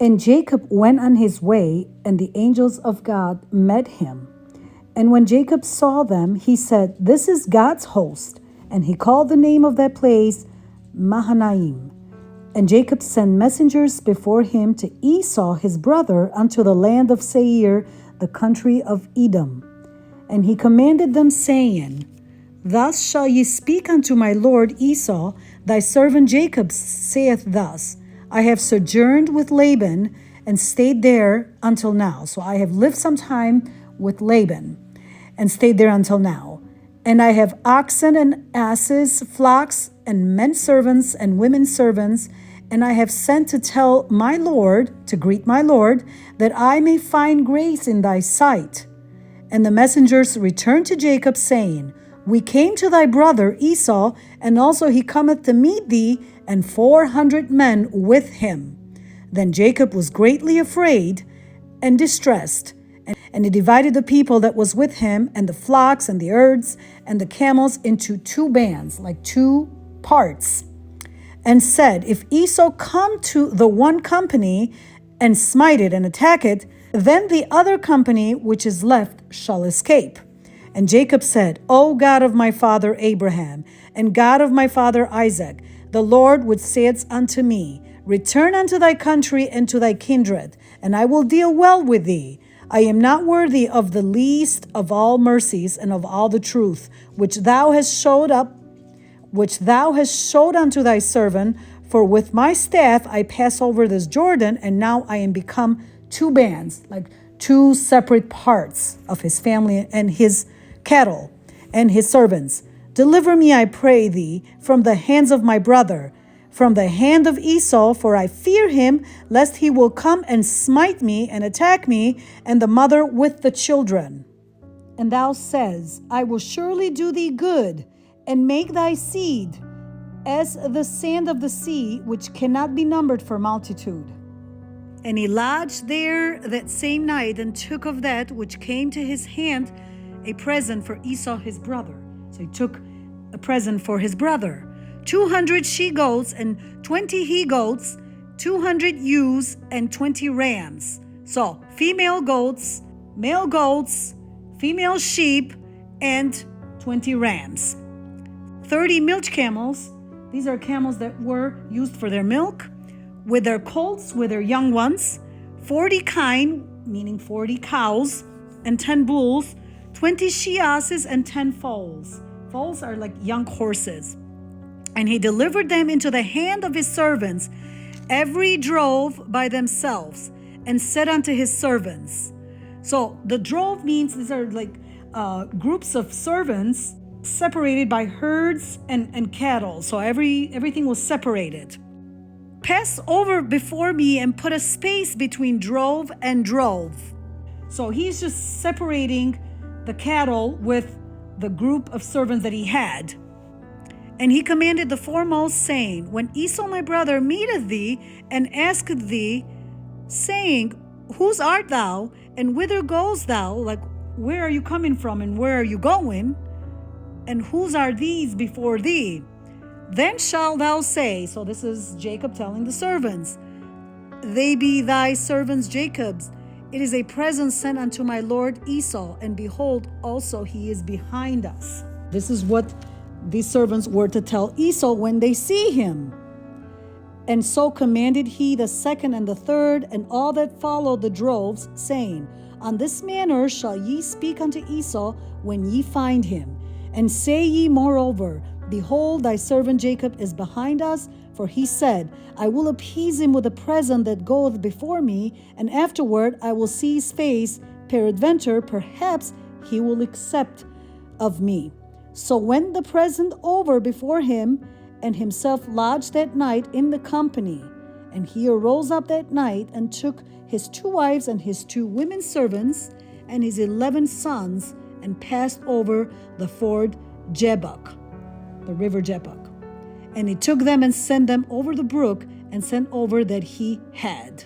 And Jacob went on his way, and the angels of God met him. And when Jacob saw them, he said, "This is God's host." And he called the name of that place Mahanaim. And Jacob sent messengers before him to Esau his brother unto the land of Seir, the country of Edom. And he commanded them, saying, "Thus shall ye speak unto my lord Esau, thy servant Jacob saith thus, I have sojourned with Laban and stayed there until now." So I have lived some time with Laban and stayed there until now. "And I have oxen and asses, flocks, and men servants and women servants, and I have sent to tell my Lord, to greet my Lord, that I may find grace in thy sight." And the messengers returned to Jacob, saying, "We came to thy brother Esau, and also he cometh to meet thee, and 400 men with him." Then Jacob was greatly afraid and distressed, and he divided the people that was with him, and the flocks, and the herds, and the camels into two bands, like two parts, and said, "If Esau come to the one company, and smite it, and attack it, then the other company which is left shall escape." And Jacob said, "O God of my father Abraham, and God of my father Isaac, the Lord which saith unto me, Return unto thy country and to thy kindred, and I will deal well with thee. I am not worthy of the least of all mercies and of all the truth which thou hast showed unto thy servant. For with my staff I pass over this Jordan, and now I am become two bands," like two separate parts of his family and his cattle and his servants. "Deliver me, I pray thee, from the hands of my brother, from the hand of Esau, for I fear him, lest he will come and smite me and attack me, and the mother with the children. And thou says, I will surely do thee good, and make thy seed as the sand of the sea, which cannot be numbered for multitude." And he lodged there that same night, and took of that which came to his hand a present for Esau his brother. So he took a present for his brother: 200 she-goats and 20 he-goats, 200 ewes and 20 rams. So female goats, male goats, female sheep, and 20 rams. 30 milch camels. These are camels that were used for their milk, with their colts, with their young ones. 40 kine, meaning 40 cows, and 10 bulls. 20 she-asses and 10 foals. Foals are like young horses. And he delivered them into the hand of his servants, every drove by themselves, and said unto his servants. So the drove means these are like groups of servants separated by herds and cattle. So everything was separated. "Pass over before me and put a space between drove and drove." So he's just separating the cattle with the group of servants that he had. "And he commanded the foremost, saying, When Esau my brother meeteth thee, and asketh thee, saying, Whose art thou, and whither goest thou?" Like, where are you coming from, and where are you going? "And whose are these before thee? Then shalt thou say," so this is Jacob telling the servants, "They be thy servants Jacob's. It is a present sent unto my lord Esau, and behold, also he is behind us." This is what these servants were to tell Esau when they see him. "And so commanded he the second and the third, and all that followed the droves, saying, On this manner shall ye speak unto Esau when ye find him. And say ye moreover, Behold, thy servant Jacob is behind us, for he said, I will appease him with a present that goeth before me, and afterward I will see his face, peradventure, perhaps he will accept of me. So went the present over before him, and himself lodged that night in the company. And he arose up that night, and took his 2 wives and his 2 women servants, and his 11 sons, and passed over the ford Jabbok, the river Jabbok. And he took them and sent them over the brook, and sent over that he had.